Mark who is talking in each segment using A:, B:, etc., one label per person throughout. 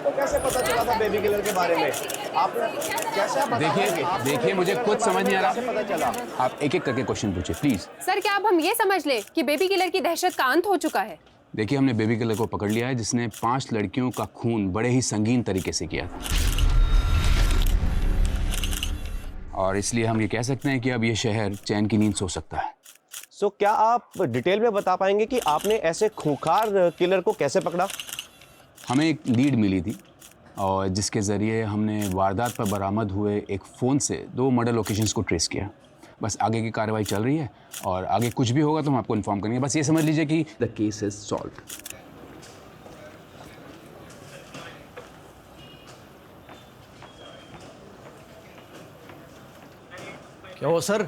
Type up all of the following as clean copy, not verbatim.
A: आपको कैसे पता चला था बेबी किलर के बारे में? आप कैसे बता
B: देखिए
A: पाएंगे? आपको
B: देखिए
A: baby
B: मुझे
A: killer
B: कुछ
A: के बारे
B: समझ
A: में
B: नहीं आ
A: कैसे पता चला?
B: रहा। आप एक एक करके क्वेश्चन पूछिए प्लीज।
C: सर क्या अब हम ये समझ लें कि बेबी किलर की दहशत का अंत हो चुका है?
B: देखिए हमने बेबी किलर को पकड़ लिया है जिसने 5 लड़कियों का खून बड़े ही संगीन तरीके से किया था, और इसलिए हम ये कह सकते हैं कि अब ये शहर चैन की नींद सो सकता है।
A: सो क्या आप डिटेल में बता पाएंगे कि आपने ऐसे खूंखार किलर को कैसे पकड़ा?
B: हमें एक लीड मिली थी और जिसके ज़रिए हमने वारदात पर बरामद हुए एक फ़ोन से 2 मर्डर लोकेशंस को ट्रेस किया। बस आगे की कार्रवाई चल रही है और आगे कुछ भी होगा तो हम आपको इन्फॉर्म करेंगे। बस ये समझ लीजिए कि द केस इज सॉल्व्ड।
D: क्या हो सर,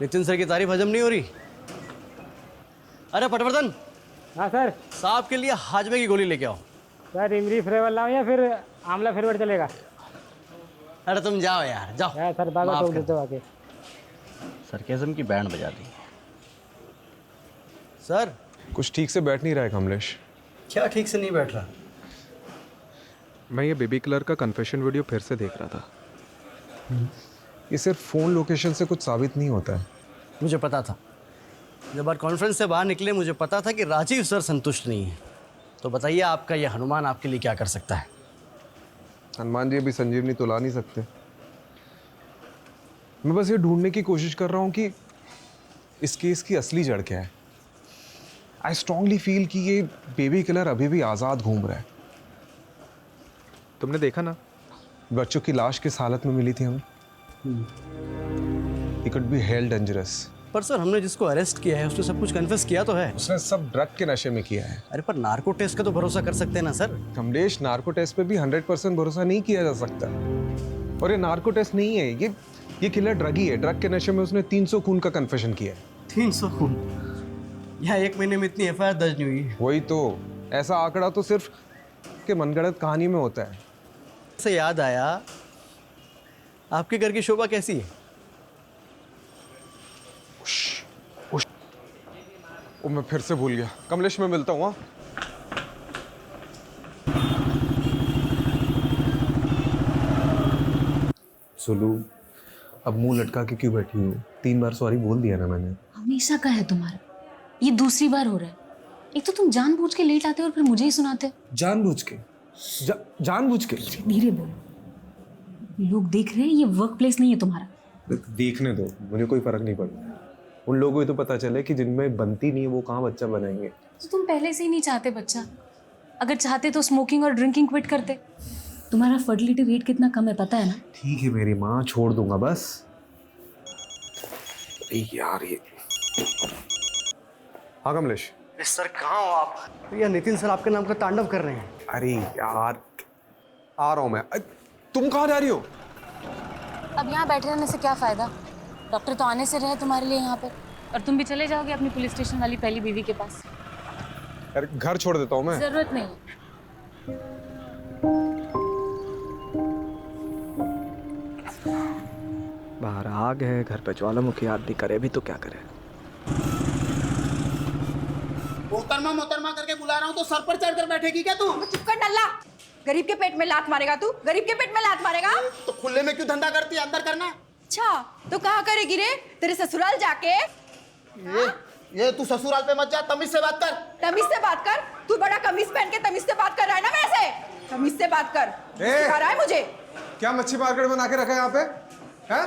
D: नितिन सर की तारीफ हजम नहीं हो रही? अरे पटवर्धन,
E: हाँ सर।
D: साहब के लिए हाजमे की गोली लेके आओ।
E: सर इमली फ्लेवर लाऊं या फिर आंवला फ्लेवर चलेगा?
D: अरे तुम जाओ यार, जाओ।
E: यार सर बाबा
D: माफ
E: टोक
D: कर।
E: देते हो आके।
D: सरकेज़म की बैंड बजा दी सर।
F: कुछ ठीक से बैठ नहीं रहा है कमलेश।
D: क्या ठीक से नहीं बैठ रहा?
F: मैं ये बेबी किलर का कन्फेशन वीडियो फिर से देख रहा था। ये सिर्फ फ़ोन लोकेशन से कुछ साबित नहीं होता है।
D: मुझे पता था, जब आज कॉन्फ्रेंस से बाहर निकले मुझे पता था कि राजीव सर संतुष्ट नहीं है। तो बताइए आपका ये हनुमान आपके लिए क्या कर सकता है?
F: हनुमान जी अभी संजीवनी तो ला नहीं सकते। मैं बस ये ढूंढने की कोशिश कर रहा हूँ कि इस केस की असली जड़ क्या है। आई स्ट्रांगली फील कि ये बेबी किलर अभी भी आज़ाद घूम रहा है। तुमने देखा ना, बच्चों की लाश किस हालत में मिली थी हमें। He could be held dangerous।
D: पर सर हमने जिसको अरेस्ट किया है उसने सब कुछ कन्फेस किया तो है।
F: उसने सब ड्रग के नशे में किया है।
D: अरे पर नार्को टेस्ट का तो भरोसा कर सकते हैं ना सर।
F: कमलेश, नार्को टेस्ट पे भी 100% भरोसा नहीं किया जा सकता। और ये नार्को टेस्ट नहीं है, ये किलर ड्रगी है। ड्रग के नशे में उसने 300 खून का कन्फेशन किया है।
D: 300 खून? यहाँ 1 महीने में इतनी एफआईआर दर्ज नहीं हुई।
F: वही तो, ऐसा आंकड़ा तो सिर्फ के मनगढ़ंत कहानी में होता है।
D: से याद आया, आपके घर की शोभा कैसी है?
F: वो मैं फिर से भूल गया। कमलेश मैं मिलता हूँ। सुलू, अब मुंह लटका के क्यों बैठी हूँ? 3 बार सॉरी बोल दिया ना मैंने।
G: हमेशा का है तुम्हारा, ये दूसरी बार हो रहा है। एक तो तुम जानबूझ के लेट आते हो और फिर मुझे ही सुनाते हो।
F: जानबूझ के? जानबूझ के?
G: धीरे बोलो, लोग देख रहे हैं, ये वर्क प्लेस नहीं है तुम्हारा।
F: देखने दो, मुझे कोई फर्क नहीं पड़ता। उन लोगों को तो पता चले कि जिनमें बनती नहीं है वो कहाँ बच्चा बनाएंगे।
G: तो तुम पहले से ही नहीं चाहते बच्चा। अगर चाहते तो स्मोकिंग और ड्रिंकिंग क्विट करते। तुम्हारा फर्टिलिटी रेट कितना कम है पता है ना?
F: ठीक है मेरी माँ, छोड़ दूंगा बस। यार ये। हाँ कमलेश।
D: सर कहाँ हो आप? भैया नितिन सर आपके नाम का तांडव कर रहे हैं।
F: अरे यार, आ रहा हूँ मैं। तुम कहाँ जा रही हो?
G: अब यहाँ बैठे रहने से क्या फायदा? डॉक्टर तो आने से रहे तुम्हारे लिए यहाँ पर। और तुम भी चले जाओगे अपनी पुलिस स्टेशन वाली पहली बीवी के पास।
F: यार घर छोड़ देता हूँ मैं।
G: जरूरत नहीं।
H: बाहर आग है, घर पे ज्वालामुखी आदमी करे भी तो क्या करे।
I: मोहतरमा मोहतरमा करके बुला रहा हूँ तो सर पर चढ़ कर बैठेगी क्या तू?
J: चुप कर नल्ला। गरीब के पेट में लात मारेगा तू? गरीब के पेट में लात मारेगा?
I: तो खुले में क्यों धंधा करती है? अंदर करना।
J: अच्छा तो कहाँ करेगी रे? तेरे ससुराल जाके?
I: ये तू ससुराल पे मत जा, तमीज से बात कर।
J: तमीज से बात कर? तू बड़ा कमीज पहन के तमीज से बात कर रहा है ना मेरे से? तमीज से बात कर। सिखा रहा है मुझे?
F: क्या मच्छी मार्केट बना के रखा है यहाँ पे? हैं?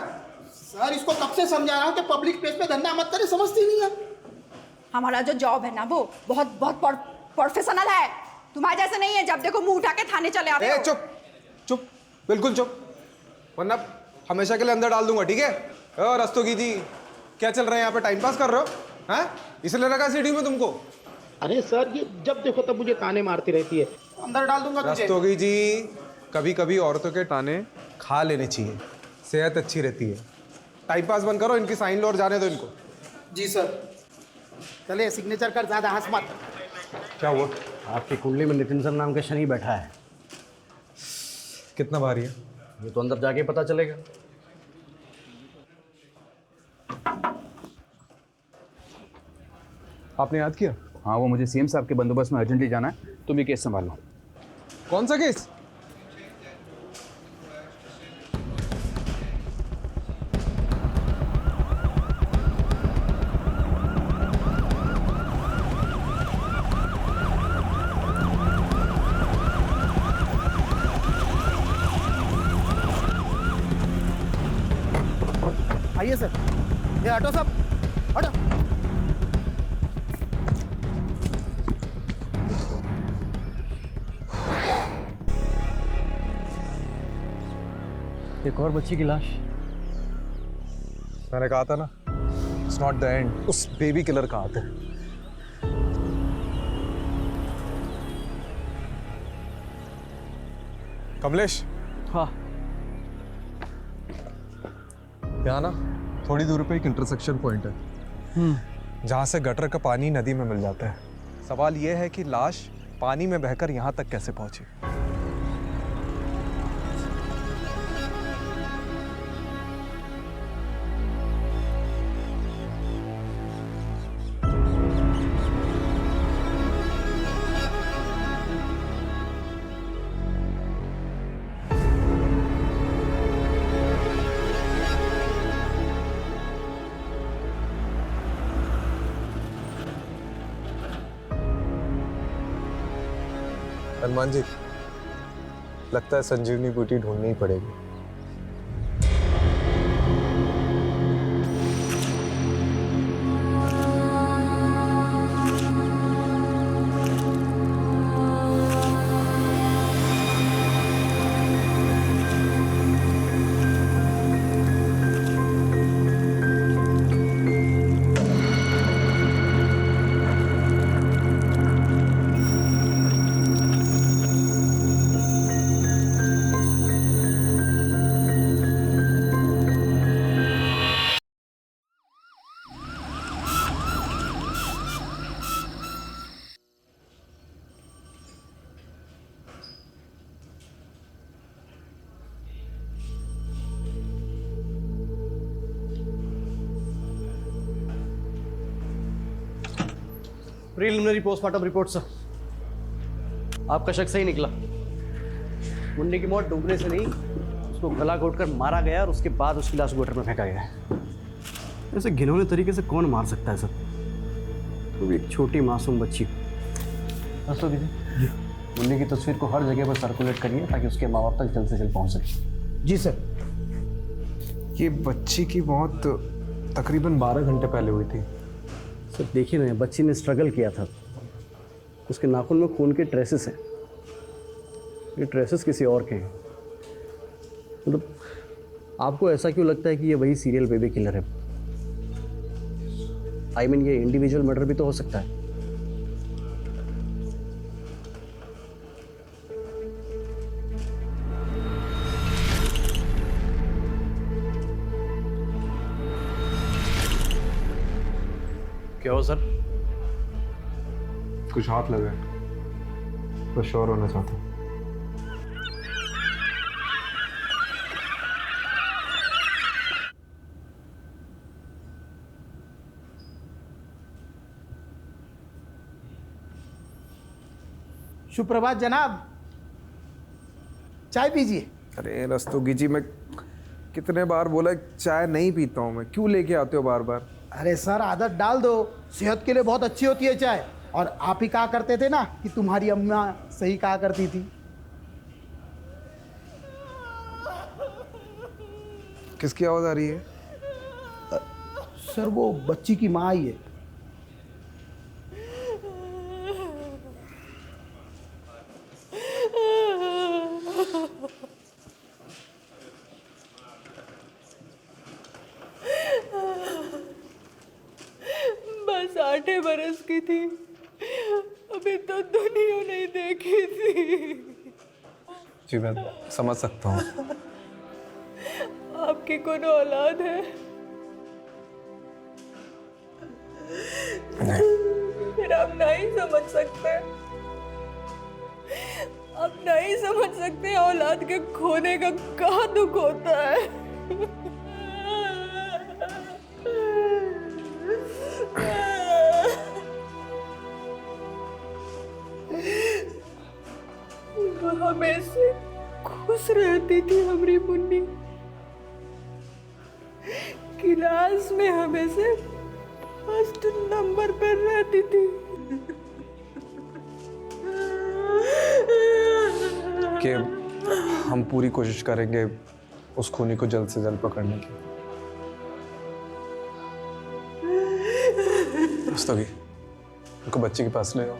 I: सर इसको कब से समझा रहा हूँ कि पब्लिक प्लेस पे धंधा मत करे, समझती नहीं है।
J: हमारा जो जॉब है ना वो बहुत बहुत प्रोफेशनल है। तुम्हारे जैसे नहीं है, जब देखो मुंह उठा के थाने चले आते हो।
F: चुप चुप, बिल्कुल चुप, वरना हमेशा के लिए अंदर डाल दूंगा, ठीक है? और रस्तोगी जी, क्या चल रहा है यहाँ पे? टाइम पास कर रहे हो? हैं? इसलिए रखा सीढ़ी में तुमको?
I: अरे सर ये जब देखो तब मुझे ताने मारती रहती है। अंदर डाल दूंगा तुझे।
F: रस्तोगी जी, कभी कभी औरतों के ताने खा लेने चाहिए, सेहत अच्छी रहती है। टाइम पास बंद करो, इनकी साइन लो और जाने दो इनको।
I: जी सर। चले सिग्नेचर कर, ज्यादा हंस मत।
F: क्या हुआ?
D: आपकी कुंडली में नितिन सर नाम का शनि बैठा है।
F: कितना भारी है?
D: ये तो अंदर जाके पता चलेगा।
F: आपने याद किया?
B: हाँ, वो मुझे सीएम साहब के बंदोबस्त में अर्जेंटली जाना है, तुम ये केस संभाल लो।
F: कौन सा केस?
I: आइए सर, ये हटो सब, हटो।
D: एक और बच्ची की लाश।
F: मैंने कहा था ना, इट्स नॉट द एंड। उस बेबी किलर का हाथ है। कमलेश।
D: हाँ।
F: यहाँ ना थोड़ी दूर पे एक इंटरसेक्शन पॉइंट है जहाँ से गटर का पानी नदी में मिल जाता है। सवाल यह है कि लाश पानी में बहकर यहाँ तक कैसे पहुंची। हनुमान जी, लगता है संजीवनी बूटी ढूंढनी ही पड़ेगी।
D: Preliminary postmortem report sir. आपका शक सही निकला। मुन्नी की मौत डूबने से नहीं, उसको गला घोटकर मारा गया और उसके बाद उसकी लाश गटर में फेंका गया है। ऐसे घिनौने तरीके से कौन मार सकता है सर? तो भी एक छोटी मासूम बच्ची। हंसो दीजिए। मुन्नी की तस्वीर को हर जगह पर सर्कुलेट करिए ताकि उसके माँ बाप तक जल्द से जल्द पहुँच सके।
I: जी सर।
F: ये बच्ची की मौत तकरीबन 12 घंटे पहले हुई थी।
D: सर देखिए ना, बच्ची ने स्ट्रगल किया था। उसके नाखून में खून के ट्रेसेस हैं। ये ट्रेसेस किसी और के हैं। मतलब आपको ऐसा क्यों लगता है कि ये वही सीरियल बेबी किलर है? आई मीन ये इंडिविजुअल मर्डर भी तो हो सकता है। क्या हो सर?
F: कुछ हाथ लगा, तो श्योर होना चाहता हूँ।
I: सुप्रभात जनाब, चाय पीजिए।
F: अरे रस्तोगी जी, मैं कितने बार बोला चाय नहीं पीता हूँ मैं, क्यों लेके आते हो बार बार?
I: अरे सर, आदत डाल दो, सेहत के लिए बहुत अच्छी होती है चाय। और आप ही कहा करते थे ना कि तुम्हारी अम्मा सही कहा करती थी।
F: किसकी आवाज आ रही है?
I: सर वो बच्ची की माँ आई है।
J: बस 8 बरस की थी, अभी तो दुनिया नहीं देखी थी।
F: जी मैं समझ सकता हूँ।
J: आपकी कौन औलाद है? फिर आप नहीं समझ सकते। आप नहीं समझ सकते औलाद के खोने का कहाँ दुख होता है। हमेशा खुश रहती थी हमारी मुन्नी। क्लास में हमेशा फर्स्ट नंबर पर रहती थी।
F: कि हम पूरी कोशिश करेंगे उस खूनी को जल्द से जल्द पकड़ने की। रस्तोगी, उनको बच्चे के पास ले आओ।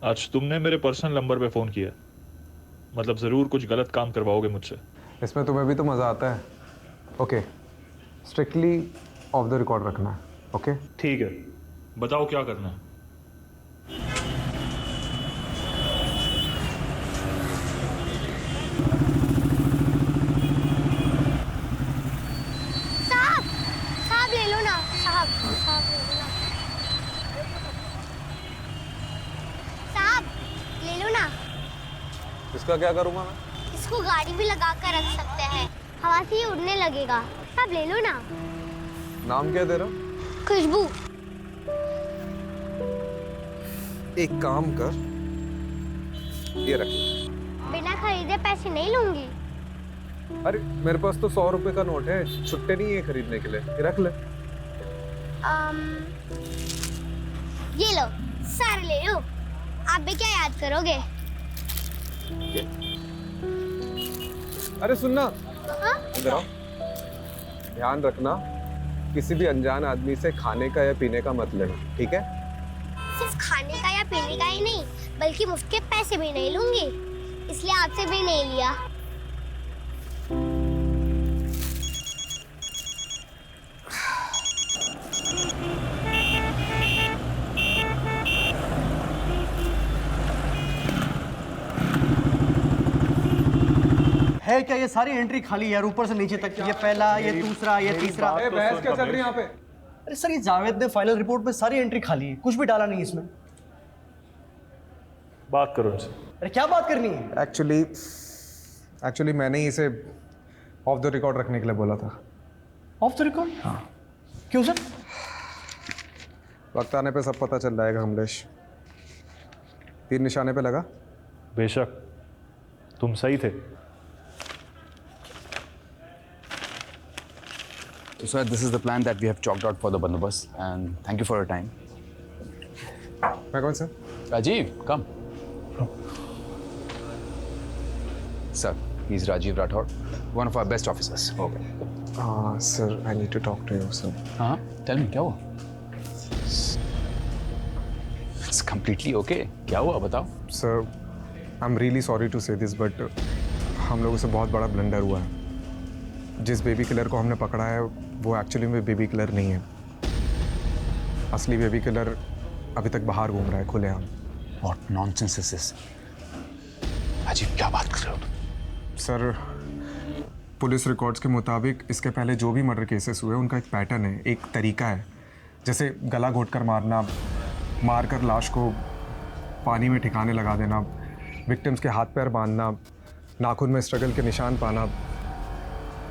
K: आज तुमने मेरे पर्सनल नंबर पे फ़ोन किया, मतलब ज़रूर कुछ गलत काम करवाओगे मुझसे।
F: इसमें तुम्हें भी तो मज़ा आता है। Okay, strictly of the record रखना है। ओके
K: ठीक है, बताओ क्या करना है।
L: साहब ले लो ना, साहब ले लो ना, साहब ले लो ना।
F: इसका क्या करूँगा मैं?
L: इसको गाड़ी भी लगा कर रख सकते हैं, हवा से ही उड़ने लगेगा। साहब ले लो ना।
F: नाम क्या तेरा?
L: खुशबू।
F: एक काम कर, ये रख।
L: बिना खरीदे पैसे नहीं लूंगी।
F: अरे मेरे पास तो 100 रुपए का नोट है, छुट्टे नहीं है खरीदने के लिए, ये रख ले।
L: ये लो, सारे ले लो। आप भी क्या याद करोगे?
F: अरे सुनना,
L: हाँ?
F: इधर आओ। ध्यान रखना, किसी भी अनजान आदमी से खाने का या पीने का मत लेना, ठीक है?
L: सिर्फ खाने का या पीने का ही नहीं, बल्कि मुफ्त के पैसे भी नहीं लूंगी, इसलिए आपसे भी नहीं लिया।
D: है क्या ये सारी एंट्री खाली है, ऊपर से नीचे तक। ये पहला, ये दूसरा, ये तीसरा।
F: बहस क्या चल रही है यहाँ पे?
D: अरे सर, ये जावेद ने फाइनल रिपोर्ट में सारी एंट्री खाली है, कुछ भी डाला नहीं इसमें।
K: बात करो इनसे।
D: अरे क्या बात करनी है?
F: एक्चुअली मैंने ही इसे ऑफ द रिकॉर्ड रखने के लिए बोला था।
D: Of the record? हाँ। क्यों सर?
F: वक्त आने पे सब पता चल जाएगा कमलेश। तीर निशाने पे लगा?
K: बेशक, तुम सही थे।
B: So, sir, this is the plan that we have chalked out for the bandobast, and thank you for your time.
F: मैं कौन sir?
B: Rajiv, come. Sir, he's Rajiv Rathod, one of our best officers. Okay.
F: Sir, I need to talk to you, sir.
B: हाँ, tell me, क्या हुआ? It's completely okay. क्या हुआ, बताओ?
F: Sir, I'm really sorry to say this, but हम लोगों से बहुत बड़ा ब्लंडर हुआ है। जिस बेबी किलर को हमने पकड़ा है वो एक्चुअली में बेबी किलर नहीं है। असली बेबी किलर अभी तक बाहर घूम रहा है खुलेआम।
B: What nonsense is this? अजीब, क्या बात कर रहे हो तुम?
F: सर, पुलिस रिकॉर्ड्स के मुताबिक इसके पहले जो भी मर्डर केसेस हुए उनका एक पैटर्न है, एक तरीका है। जैसे गला घोंटकर मारना, मारकर लाश को पानी में ठिकाने लगा देना, विक्टिम्स के हाथ पैर बांधना, नाखून में स्ट्रगल के निशान पाना।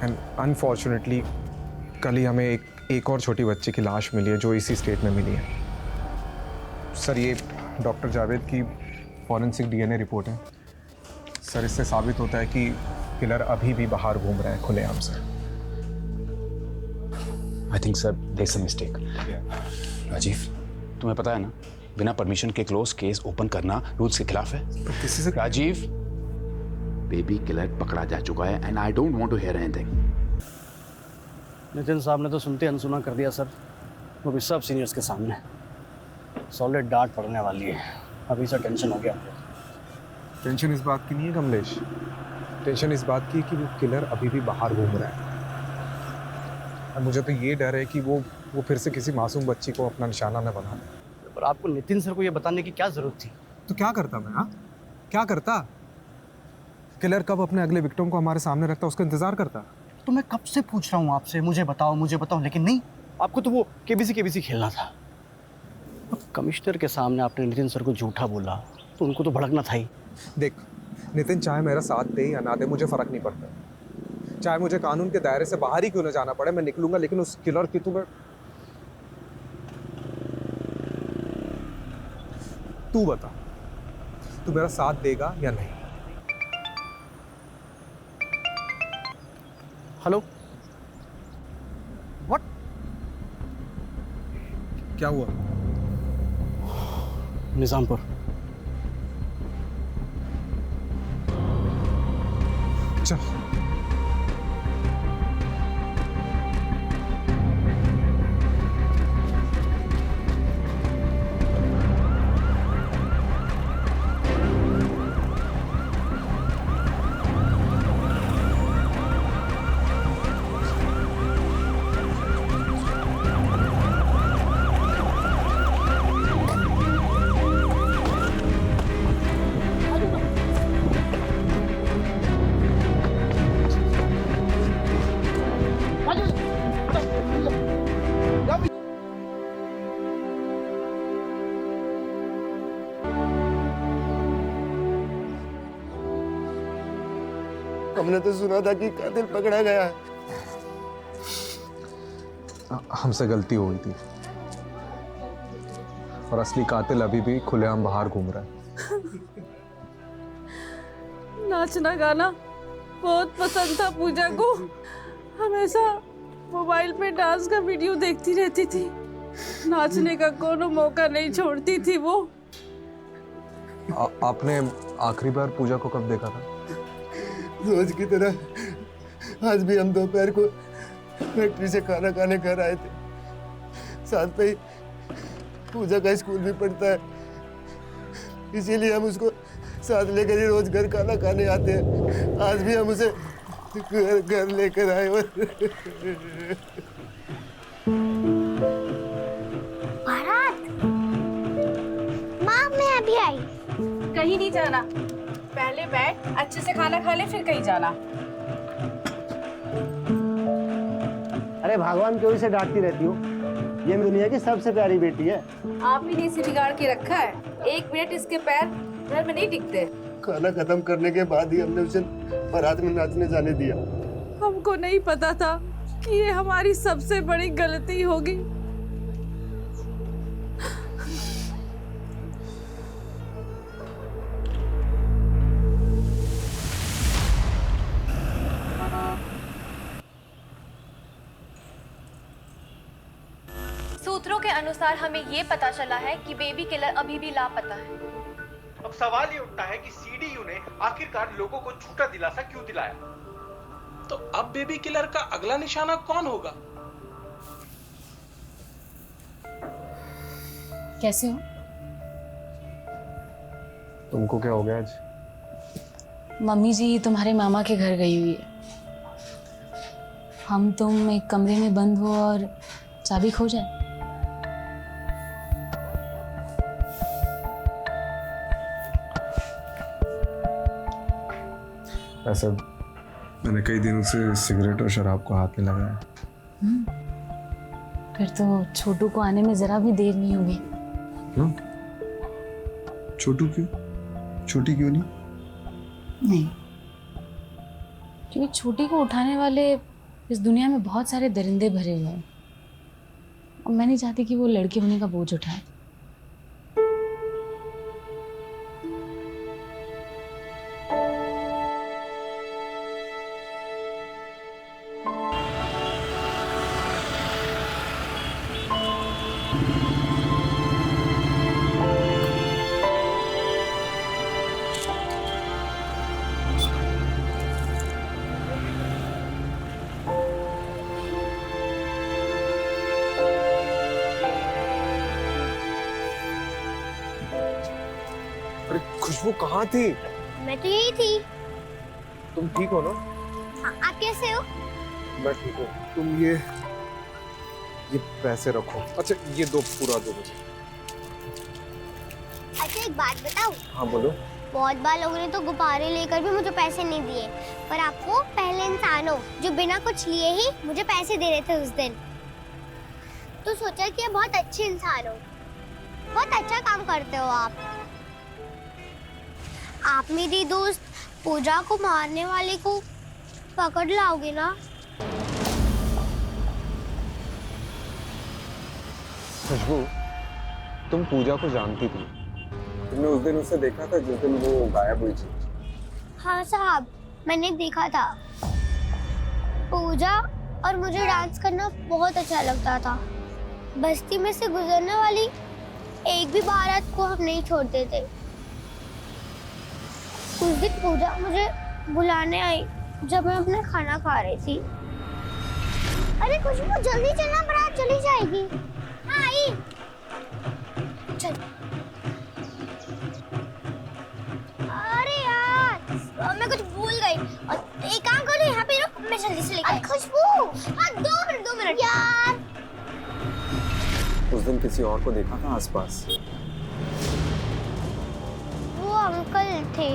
F: एंड अनफॉर्चुनेटली कल ही हमें एक और छोटी बच्ची की लाश मिली है जो इसी स्टेट में मिली है। सर, ये डॉक्टर जावेद की फॉरेंसिक डीएनए रिपोर्ट है। सर, इससे साबित होता है कि किलर अभी भी बाहर घूम रहा है खुलेआम। Sir,
B: I think sir, there's a mistake. Rajiv, तुम्हें पता है ना बिना परमिशन के क्लोज केस ओपन करना रूल्स के खिलाफ है।
F: किसी से
B: राजीव, बेबी किलर पकड़ा जा चुका है and I don't want to hear anything.
D: Nitin साहब ने तो सुनते अनसुना कर दिया सर, वो भी सब सीनियर्स के सामने। सॉलिड डांट पड़ने वाली है, अभी से टेंशन हो गया।
F: टेंशन इस बात की नहीं है कमलेश, टेंशन इस बात की है कि वो किलर अभी भी बाहर घूम रहा है और मुझे तो ये डर है कि वो फिर से किसी मासूम बच्ची को अपना निशाना न बना दे।
D: पर आपको नितिन सर को ये बताने की क्या जरूरत थी?
F: तो क्या करता मैं? हाँ, क्या करता? किलर कब अपने अगले विक्टिम को हमारे सामने रखता, उसका इंतजार करता।
D: तो मैं कब से पूछ रहा हूँ आपसे, मुझे बताओ, लेकिन नहीं, आपको तो वो केबीसी खेलना था। अब कमिश्नर के सामने आपने नितिन सर को झूठा बोला तो उनको तो भड़कना था ही।
F: देख नितिन, चाहे मेरा साथ दे या ना दे मुझे फर्क नहीं पड़ता, चाहे मुझे कानून के दायरे से बाहर ही क्यों ना जाना पड़े, मैं निकलूंगा, लेकिन उस किलर की तू बता, तू मेरा साथ देगा या नहीं?
D: Hello, what?
F: क्या हुआ?
D: निजामपुर।
F: चल।
M: हमने तो सुना था कि कातिल पकड़ा गया है।
F: हमसे गलती हो गई थी और असली कातिल अभी भी खुलेआम बाहर घूम रहा है।
N: नाचना गाना बहुत पसंद था पूजा को, हमेशा मोबाइल पे डांस का वीडियो देखती रहती थी, नाचने का कोनो मौका नहीं छोड़ती थी वो।
F: आपने आखिरी बार पूजा को कब देखा था?
M: रोज की तरह आज भी हम दोपहर को फैक्ट्री से खाना खाने घर आए थे, साथ में ही पूजा का स्कूल भी पढ़ता है, इसीलिए हम उसको साथ लेकर ही रोज घर खाना खाने आते हैं। आज भी हम उसे घर लेकर आए।
L: बारात? माँ मैं अभी आई।
C: कहीं नहीं जाना, पहले बैठ अच्छे से खाना खा ले फिर कहीं जाना।
I: अरे भगवान क्यों इसे डांटती रहती हो? ये दुनिया की सबसे प्यारी बेटी है।
C: आप ही ने इसे बिगाड़ के रखा है, एक मिनट इसके पैर घर में नहीं टिकते।
M: खाना खत्म करने के बाद ही हमने उसे बारात में नाचने जाने दिया।
N: हमको नहीं पता था कि ये हमारी सबसे बड़ी गलती होगी।
G: सूत्रों के अनुसार हमें ये पता चला है कि बेबी किलर अभी भी लापता है।
O: अब सवाल ये उठता है कि सीडीयू ने आखिरकार लोगों को झूठा दिलासा क्यों दिलाया? तो अब बेबी किलर का अगला निशाना कौन होगा?
G: कैसे हो?
F: तुमको क्या हो गया आज?
G: मम्मी जी तुम्हारे मामा के घर गई हुई है। हम तुम एक कमरे में बंद हो और चाबी खो जाए।
F: ऐसा मैंने कई दिनों से सिगरेट और शराब को हाथ में लगाया।
G: फिर तो छोटू को आने में जरा भी देर नहीं होगी।
F: क्यों? छोटू क्यों? छोटी क्यों नहीं?
G: नहीं, क्योंकि छोटी को उठाने वाले इस दुनिया में बहुत सारे दरिंदे भरे हुए हैं और मैं नहीं चाहती कि वो लड़के होने का बोझ उठाए।
F: अरे खुशबू कहाँ थी?
L: मैं तो यही थी।
F: तुम ठीक हो ना?
L: हाँ, आप कैसे हो?
F: मैं ठीक हूँ। तुम ये पैसे रखो। अच्छा ये दो, पूरा दो मुझे।
L: अच्छा एक बात बताऊं?
F: हाँ बोलो।
L: बहुत बार लोगों ने तो गुब्बारे लेकर भी मुझे पैसे नहीं दिए, पर आप वो पहले इंसान हो जो बिना कुछ लिए ही मुझे पैसे दे रहे थे उस दिन। तो सोचा कि ये बहुत अच्छे इंसान हो, बहुत अच्छा काम करते हो आप। आप मेरी दोस्त पूजा को मारने वाले को पकड़ लाओगे ना?
F: खुशबू, तुम पूजा को जानती थी? तुमने उस दिन उसे देखा था जिस दिन वो गायब हुई थी?
L: हाँ साहब, मैंने देखा था। पूजा और मुझे डांस करना बहुत अच्छा लगता था। बस्ती में से गुजरने वाली एक भी बारात को हम नहीं छोड़ते थे। उस दिन पूजा मुझे बुलाने आई जब मैं अपना खाना खा रही थी। अरे खुशबू जल्दी चलना, बारात चली जाएगी। हाँ आई। चल। अरे यार मैं कुछ भूल गई। एक काम करो, यहाँ पे रुक, मैं जल्दी से लेकर। खुशबू हाँ 2 मिनट यार।
F: उस दिन किसी और को देखा था आसपास?
L: वो अंकल थे।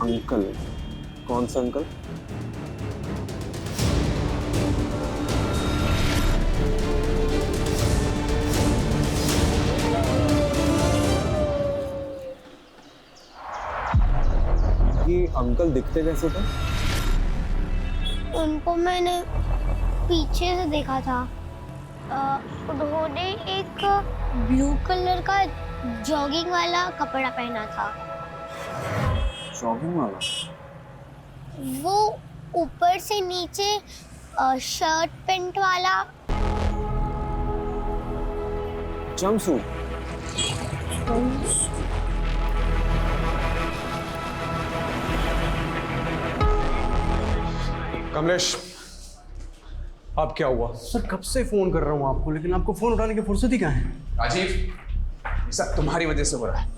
F: अंकल? कौन सा अंकल? ये अंकल दिखते कैसे थे?
L: उनको मैंने पीछे से देखा था। उन्होंने एक ब्लू कलर का जॉगिंग वाला कपड़ा पहना था।
F: जॉगिंग वाला?
L: वो ऊपर से नीचे शर्ट पैंट वाला।
F: जंपसूट? कमलेश, अब क्या हुआ?
D: सर कब से फोन कर रहा हूँ आपको, लेकिन आपको फोन उठाने की फुर्सत ही कहाँ है?
B: राजीव, ये सब तुम्हारी वजह से हो रहा है।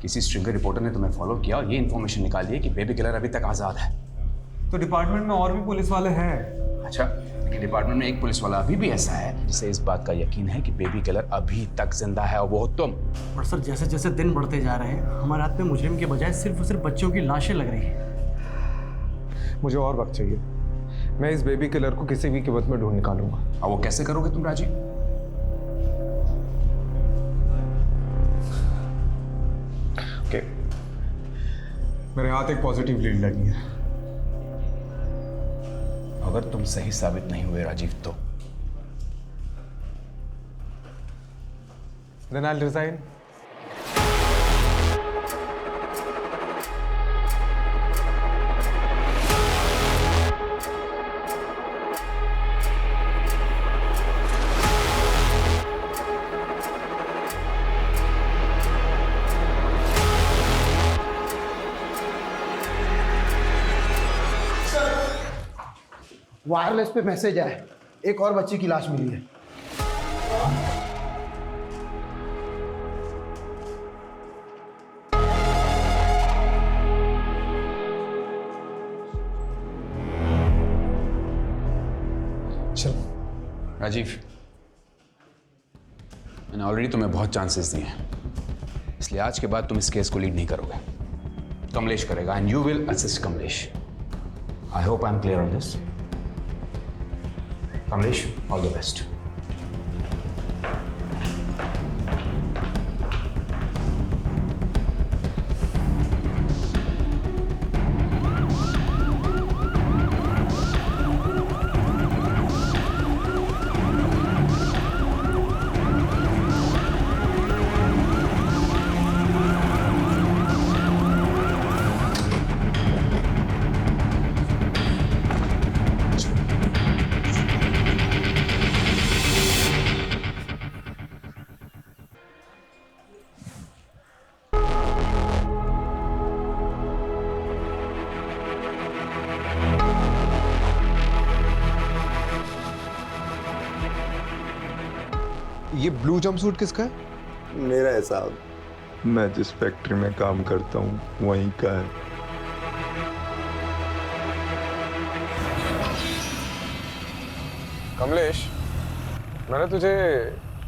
B: किसी स्ट्रिंगर रिपोर्टर ने तुम्हें फॉलो किया और ये इन्फॉर्मेशन निकाली है कि बेबी किलर अभी तक आजाद है।
F: तो डिपार्टमेंट में और भी पुलिस वाले हैं।
B: अच्छा, लेकिन डिपार्टमेंट में एक पुलिस वाला अभी भी ऐसा है जिसे इस बात का यकीन है कि बेबी किलर अभी तक जिंदा है, और वो तुम।
D: पर सर जैसे जैसे दिन बढ़ते जा रहे हैं हमारे हाथ में मुजरिम के बजाय सिर्फ और सिर्फ बच्चों की लाशें लग रही हैं।
F: मुझे और वक्त चाहिए। मैं इस बेबी किलर को किसी भी कीमत में ढूंढ निकालूंगा।
B: और वो कैसे करोगे तुम राजीव?
F: ओके, मेरे हाथ एक पॉजिटिव लीड लगी है।
B: अगर तुम सही साबित नहीं हुए राजीव तो
F: Then I'll resign.
I: वायरलेस पे मैसेज आया, एक और बच्ची की लाश मिली है।
F: चल
B: राजीव, मैंने ऑलरेडी तुम्हें बहुत चांसेस दिए हैं, इसलिए आज के बाद तुम इस केस को लीड नहीं करोगे। कमलेश करेगा and you will assist Kamlesh. I hope I am clear on this. Kamlesh, all the best.
F: ये ब्लू जंपसूट किसका है?
A: मेरा है साहब।
F: मैं जिस फैक्ट्री में काम करता हूँ वहीं का है।
P: कमलेश, मैंने तुझे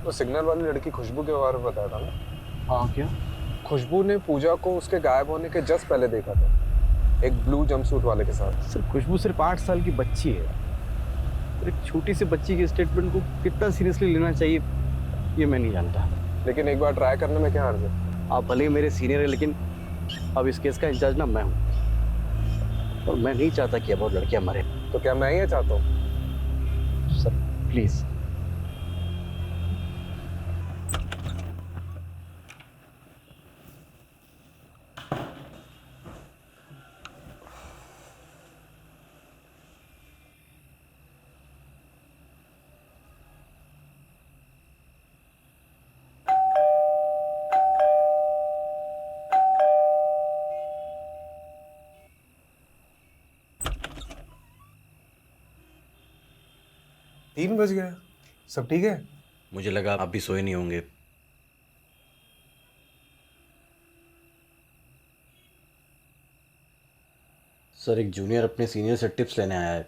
P: वो सिग्नल वाली लड़की खुशबू के बारे में बताया था ना?
D: हाँ, क्या?
P: खुशबू ने पूजा को उसके गायब होने के जस्ट पहले देखा था, एक ब्लू जंपसूट वाले के साथ।
D: सर, खुशबू सिर्फ 8 साल की बच्ची है। एक छोटी सी बच्ची के स्टेटमेंट को कितना सीरियसली लेना चाहिए ये मैं नहीं जानता।
P: लेकिन एक बार ट्राई करने में क्या हर्ज है?
D: आप भले ही मेरे सीनियर है, लेकिन अब इस केस का इंचार्ज ना मैं हूँ, और मैं नहीं चाहता कि अब और लड़कियां मरे।
P: तो क्या मैं ये चाहता हूँ?
D: Sir please.
P: तीन बज गया, सब ठीक है?
D: मुझे लगा आप भी सोए नहीं होंगे। सर, एक जूनियर अपने सीनियर से टिप्स लेने आया है।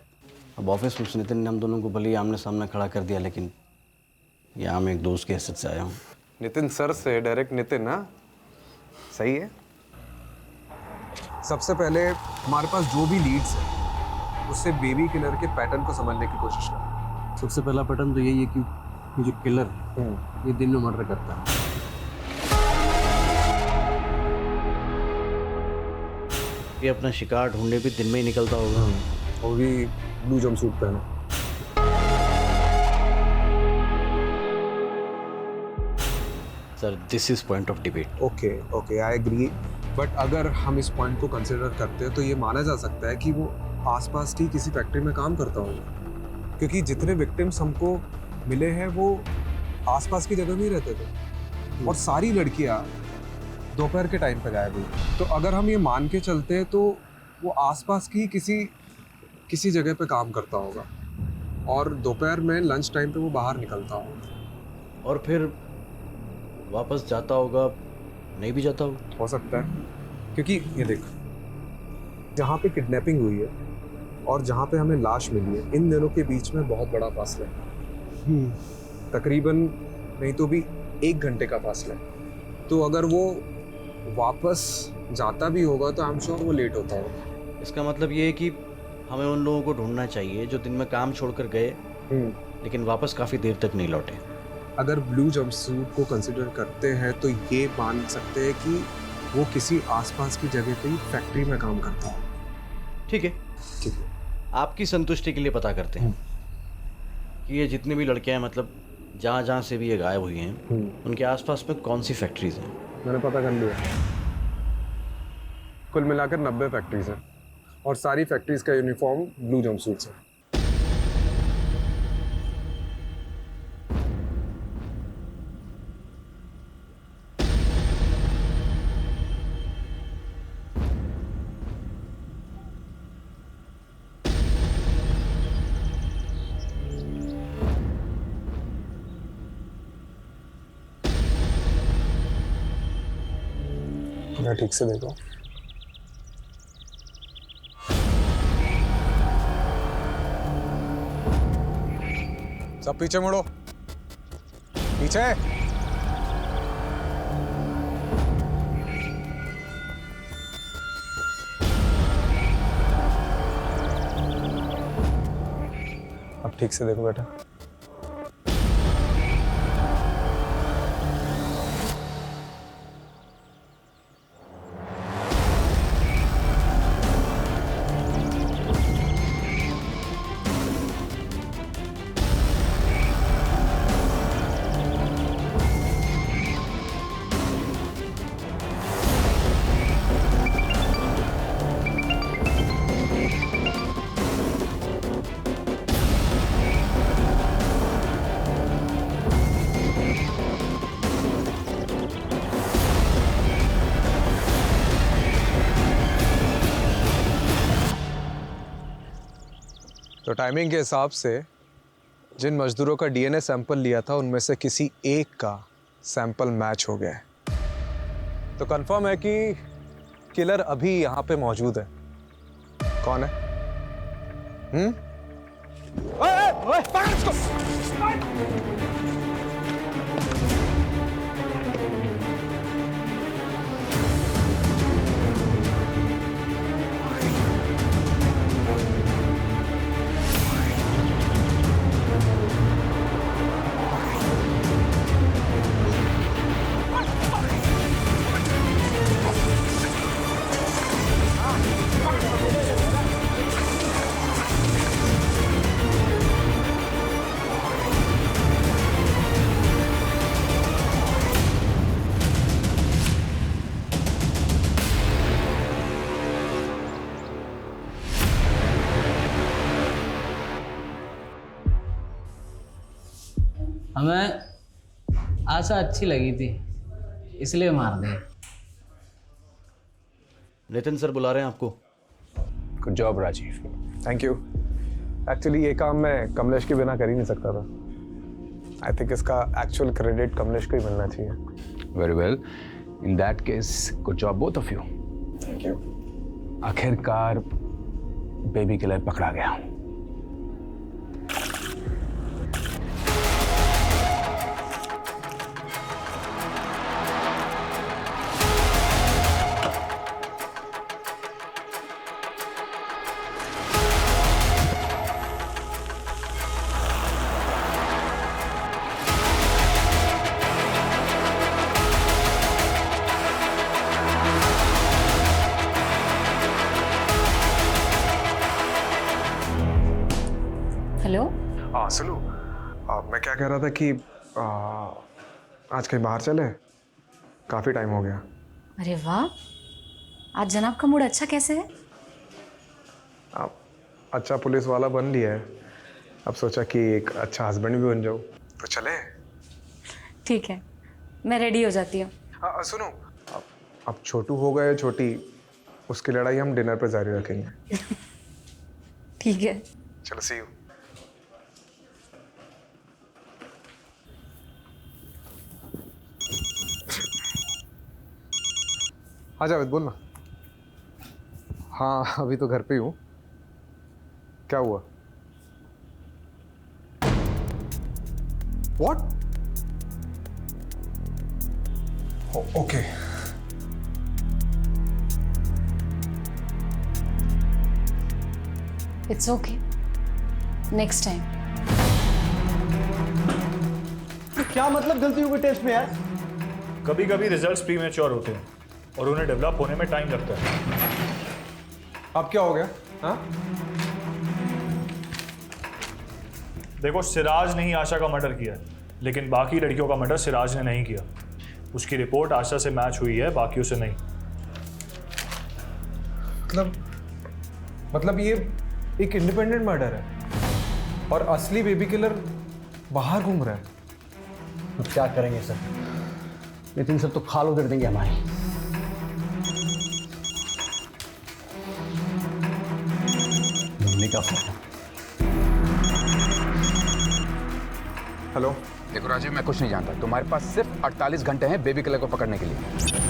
D: अब ऑफिस में नितिन ने हम दोनों को भले ही आमने सामने खड़ा कर दिया, लेकिन यहाँ मैं एक दोस्त के हैसियत से आया हूँ।
P: नितिन सर से डायरेक्ट नितिन? ना सही है। सबसे पहले हमारे पास जो भी लीड्स है उससे बेबी किलर के पैटर्न को समझने की कोशिश कर।
D: सबसे पहला पैटर्न तो यही है कि ये जो किलर ये दिन में मर्डर करता है। ये अपना शिकार ढूंढने भी दिन में ही निकलता होगा,
P: वो भी ब्लू जंपसूट पहने।
D: Sir, this is point of debate.
P: Okay, I agree, but अगर हम इस पॉइंट को कंसिडर करते हैं तो ये माना जा सकता है कि वो आसपास की किसी फैक्ट्री में काम करता होगा, क्योंकि जितने विक्टिम्स हमको मिले हैं वो आसपास की जगह में ही रहते थे, और सारी लड़कियां दोपहर के टाइम पे गायब हुई। तो अगर हम ये मान के चलते हैं तो वो आसपास की किसी जगह पे काम करता होगा, और दोपहर में लंच टाइम पे वो बाहर निकलता होगा,
D: और फिर वापस जाता होगा, नहीं भी जाता होगा।
P: हो सकता है, क्योंकि ये देख, जहाँ पे किडनैपिंग हुई है और जहाँ पे हमें लाश मिली है, इन दोनों के बीच में बहुत बड़ा फासला है। तकरीबन नहीं तो भी 1 घंटे का फासला है। तो अगर वो वापस जाता भी होगा तो आई एम श्योर वो लेट होता होगा।
D: इसका मतलब ये है कि हमें उन लोगों को ढूंढना चाहिए जो दिन में काम छोड़कर गए लेकिन वापस काफ़ी देर तक नहीं लौटे।
P: अगर ब्लू जंपसूट को कंसिडर करते हैं तो ये मान सकते हैं कि वो किसी आसपास की जगह पे ही फैक्ट्री में काम करता है।
D: ठीक है, आपकी संतुष्टि के लिए पता करते हैं कि ये जितनी भी लड़कियां हैं, मतलब जहाँ जहाँ से भी ये गायब हुई हैं, उनके आसपास में कौन सी फैक्ट्रीज हैं।
P: मैंने पता कर लिया, कुल मिलाकर 90 फैक्ट्रीज हैं, और सारी फैक्ट्रीज का यूनिफॉर्म ब्लू जंपसूट्स है। ठीक से देखो, सब पीछे मुड़ो, पीछे। अब ठीक से देखो बेटा। तो टाइमिंग के हिसाब से जिन मजदूरों का डीएनए सैंपल लिया था उनमें से किसी एक का सैंपल मैच हो गया है। तो कंफर्म है कि किलर अभी यहाँ पे मौजूद है। कौन है? ओए, ओए, पकड़ इसको!
Q: हमें आशा अच्छी लगी थी, इसलिए मार दे।
D: नितिन सर बुला रहे हैं आपको।
B: Good job Rajiv.
P: Thank you. Actually ये काम मैं कमलेश के बिना कर ही नहीं सकता था। आई थिंक इसका एक्चुअल क्रेडिट कमलेश को ही मिलना चाहिए।
B: Very well, in that case good job both of you.
P: Thank you.
B: आखिरकार बेबी किलर पकड़ा गया।
G: हेलो।
F: हाँ सुनो, मैं क्या कह रहा था कि आज कहीं बाहर चले, काफ़ी टाइम हो गया।
G: अरे वाह, आज जनाब का मूड अच्छा कैसे है?
F: आप अच्छा पुलिस वाला बन लिया है, अब सोचा कि एक अच्छा हस्बैंड भी बन जाऊँ, तो चले।
G: ठीक है, मैं रेडी हो जाती हूँ।
F: सुनो, अब छोटू हो गए छोटी, उसकी लड़ाई हम डिनर पे जारी रखेंगे।
G: ठीक है,
F: चलो, सी यू। हाँ जावेद, बोल ना। हाँ अभी तो घर पे ही हूँ। क्या हुआ? What? Okay.
G: It's okay, next time.
D: क्या मतलब गलती हुई टेस्ट में यार?
K: कभी कभी रिजल्ट्स प्रीमेच्योर होते हैं और उन्हें डेवलप होने में टाइम लगता है।
P: अब क्या हो गया? हाँ?
K: देखो, सिराज ने ही आशा का मर्डर किया है, लेकिन बाकी लड़कियों का मर्डर सिराज ने नहीं किया। उसकी रिपोर्ट आशा से मैच हुई है, बाकियों से नहीं।
P: मतलब ये एक इंडिपेंडेंट मर्डर है और असली बेबी किलर बाहर घूम रहा है।
D: तो क्या करेंगे सर? नितिन सर तो खाल उधर देंगे हमारी। घूमने का फोन।
F: हेलो।
B: देखो राजीव, मैं कुछ नहीं जानता। तुम्हारे पास सिर्फ 48 घंटे हैं बेबी किलर को पकड़ने के लिए।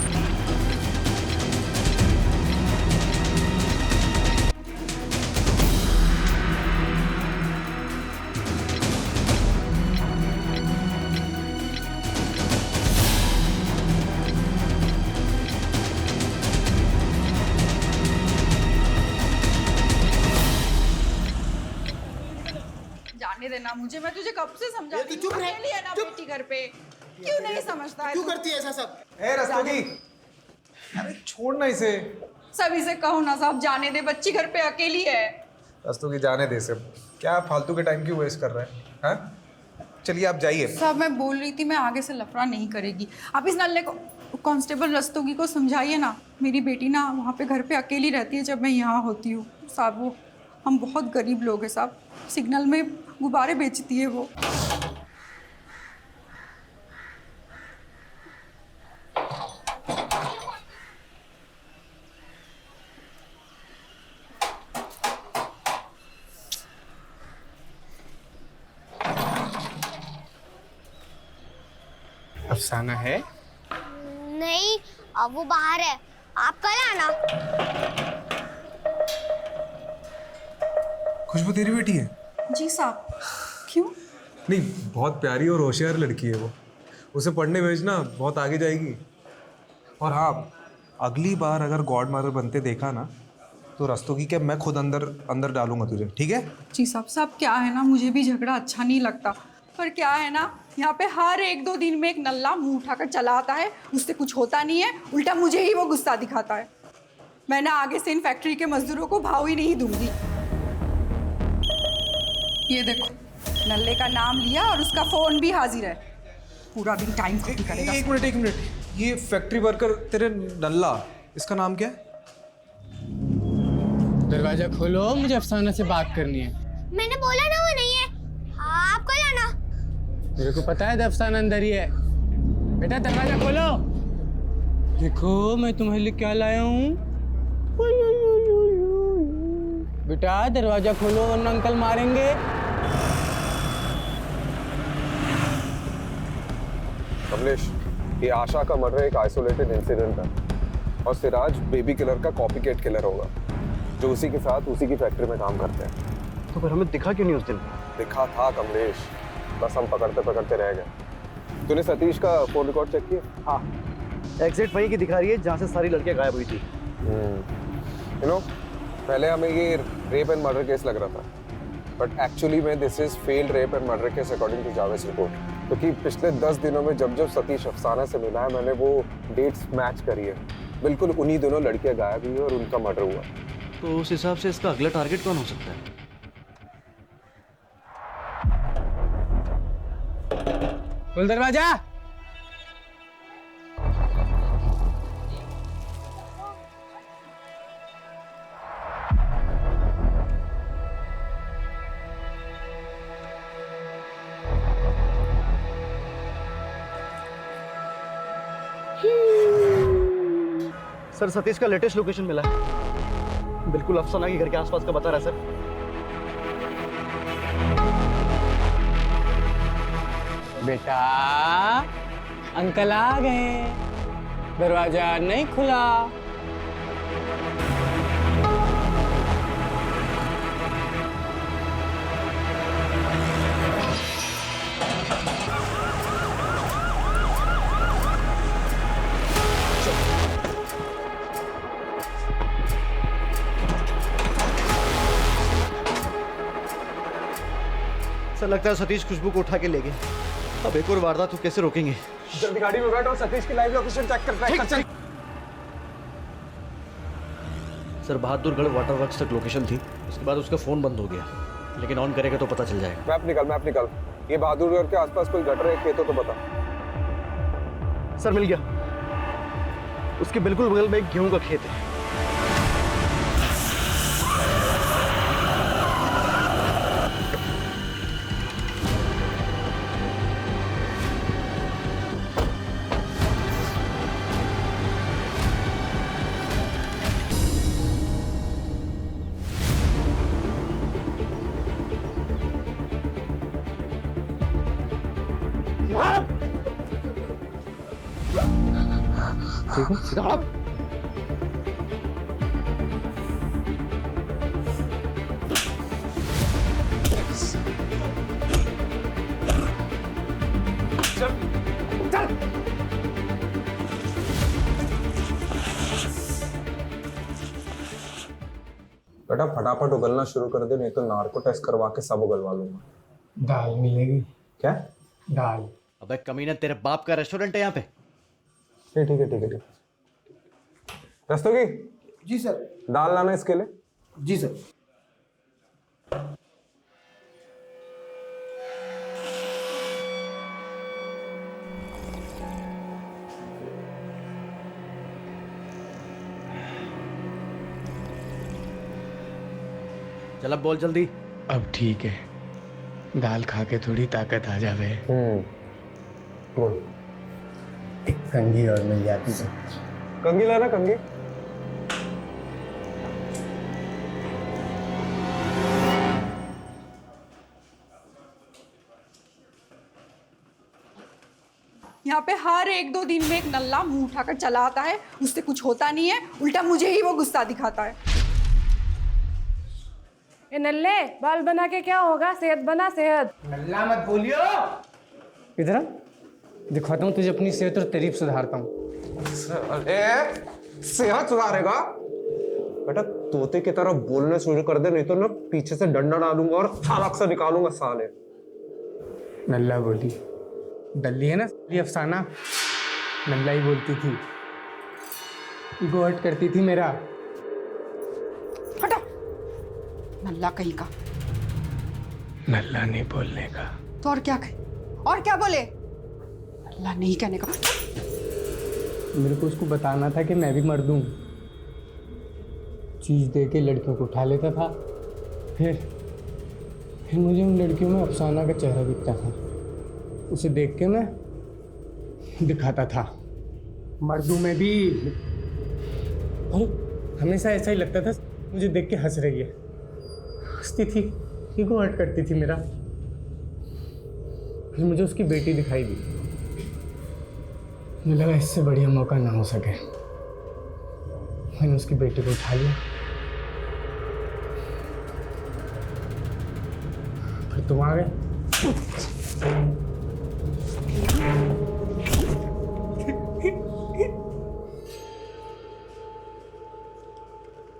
J: जाने देना मुझे, मैं तुझे कब से समझाती हूँ। अकेली है ना बेटी घर पे, क्यों नहीं समझता है?
I: क्यों करती है ऐसा सब?
P: ए रस्तोगी, अरे छोड़ना इसे।
J: सभी से कहो ना साहब, जाने दे, बच्ची घर पे अकेली है।
P: रस्तोगी जाने दे सब। क्या फालतू के टाइम क्यों वेस्ट कर रहे हैं? हाँ? चलिए आप जाइए।
J: साहब मैं बोल रही थी, मैं आगे से लफड़ा नहीं करेगी। आप इस नल्ले को, कांस्टेबल रस्तोगी को समझाइए ना। मेरी बेटी ना वहाँ पे घर पे अकेली रहती है जब मैं यहाँ होती हूँ साहब। वो हम बहुत गरीब लोग हैं साहब, सिग्नल में गुब्बारे बेचती है वो।
R: अफसाना है?
L: नहीं, अब वो बाहर है, आप कल आना।
P: खुशबू तेरी बेटी है?
J: जी साहब। क्यों?
P: नहीं, बहुत प्यारी और होशियार लड़की है वो। उसे पढ़ने भेजना, बहुत आगे जाएगी। और हाँ, अगली बार अगर गॉड मदर बनते देखा ना, तो रस्तोगी के मैं खुद अंदर अंदर डालूंगा तुझे, ठीक है?
J: जी साहब क्या है ना, मुझे भी झगड़ा अच्छा नहीं लगता, पर क्या है ना, यहाँ पे हर 1-2 दिन में एक नल्ला मुंह उठाकर चला आता है, उससे कुछ होता नहीं है, उल्टा मुझे ही वो गुस्सा दिखाता है। मैं ना आगे से इन फैक्ट्री के मजदूरों को भाव ही नहीं दूंगी। ये देखो, नल्ले का नाम लिया और उसका फोन भी हाजिर है। पूरा दिन टाइम खोटी करेगा।
P: एक मिनट, ये फैक्ट्री वर्कर तेरे नल्ला, इसका नाम क्या है?
Q: दरवाजा खोलो, मुझे अफसाना से बात करनी है।
L: मैंने बोला ना वो नहीं है, आप कल आना।
Q: मेरे को पता है अफसाना अंदर ही है। बेटा दरवाजा खोलो। देखो मैं तुम्हारे लिए क्या लाया हूँ। बेटा दरवाजा खोलो वरना अंकल मारेंगे।
P: कमलेश, ये आशा का मर्डर एक आइसोलेटेड इंसिडेंट है और सिराज बेबी किलर का कॉपीकैट किलर होगा जो उसी के साथ उसी की फैक्ट्री में काम करते हैं।
D: तो फिर हमें दिखा क्यों नहीं उस दिन?
P: दिखा था कमलेश, बस हम पकड़ते पकड़ते रह गए। तूने सतीश का फोन रिकॉर्ड चेक किया?
D: हाँ, एग्जैक्ट वहीं की दिखा रही है जहाँ से सारी लड़कियाँ गायब हुई थी।
P: यू नो, पहले हमें ये रेप एंड मर्डर केस लग रहा था, बट एक्चुअली में this is failed rape and murder case according to Javed report. क्योंकि पिछले 10 दिनों में जब सतीश अफसाना से मिला है, मैंने वो डेट्स मैच करी है। बिल्कुल उन्हीं दोनों लड़कियां गायब हुई और उनका मर्डर हुआ।
D: तो उस हिसाब से इसका अगला टारगेट कौन हो सकता है?
Q: खोल दरवाजा।
D: सर, सतीश का लेटेस्ट लोकेशन मिला है, बिल्कुल अफसाना के घर के आसपास का बता रहा है सर।
Q: बेटा अंकल आ गए, दरवाजा नहीं खुला।
D: सर, लगता है सतीश खुशबू को उठा के ले गए। अब एक और वारदात तो कैसे रोकेंगे?
P: जल्दी गाड़ी में बैठ और सतीश की लाइव लोकेशन चेक कर।
D: सर, बहादुरगढ़ वाटर वर्क्स तक लोकेशन थी, उसके बाद उसका फोन बंद हो गया, लेकिन ऑन करेगा तो पता चल जाएगा।
P: मैप निकाल। ये बहादुरगढ़ के आसपास कोई गटर है, खेत हो तो बता।
D: सर, मिल गया, उसके बिल्कुल बगल में एक गेहूं का खेत है।
P: ठीक है, सीधा बेटा फटाफट उगलना शुरू कर दे, नहीं तो नार्को टेस्ट करवा के सब उगलवा लूंगा।
Q: दाल मिलेगी
P: क्या?
Q: दाल।
D: अबे कमीना, तेरे बाप का रेस्टोरेंट है यहाँ पे?
P: ठीक है। रस्तोगी
I: जी सर।
P: दाल लाना इसके लिए।
I: जी सर।
D: चल अब बोल जल्दी।
Q: अब ठीक है, दाल खा के थोड़ी ताकत आ जावे।
P: बोल।
Q: कंघी और मिल जाती तो।
P: कंघी लाना, कंघी।
J: यहाँ यहाँ पे हर 1-2 दिन में एक नल्ला मुंह उठाकर चला आता है, उससे कुछ होता नहीं है, उल्टा मुझे ही वो गुस्सा दिखाता है।
E: ये नल्ले बाल बना के क्या होगा, सेहत बना सेहत।
Q: नल्ला मत बोलियो। इधर आ, दिखाता हूँ तुझे अपनी सेहत और तारीफ सुधारता हूँ।
F: सेहत सुधारेगा? बेटा तोते की तरह बोलने शुरू कर दे, नहीं तो ना पीछे से डंडा डालूंगा और छालक से निकालूंगा साले।
Q: नल्ला बोली, डल्ली है ना ये अफसाना, नल्ला ही बोलती थी, ईगो हर्ट करती थी मेरा।
J: हटा, नल्ला कहीं का।
Q: नल्ला नहीं बोलने का
J: तो और क्या कहे, और क्या बोले? नल्ला नहीं कहने का।
Q: मेरे को उसको बताना था कि मैं भी मर्द हूँ। चीज़ दे के लड़कियों को उठा लेता था, फिर मुझे उन लड़कियों में अफसाना का चेहरा दिखता था, उसे देख के मैं दिखाता था मर्दों में भी। और हमेशा ऐसा ही लगता था मुझे देख के हंस रही है, हंसती थी, ईगो हर्ट करती थी मेरा। फिर मुझे उसकी बेटी दिखाई दी, मुझे लगा इससे बढ़िया मौका ना हो सके, मैंने उसकी बेटी को उठा लिया। फिर तुम आ गए।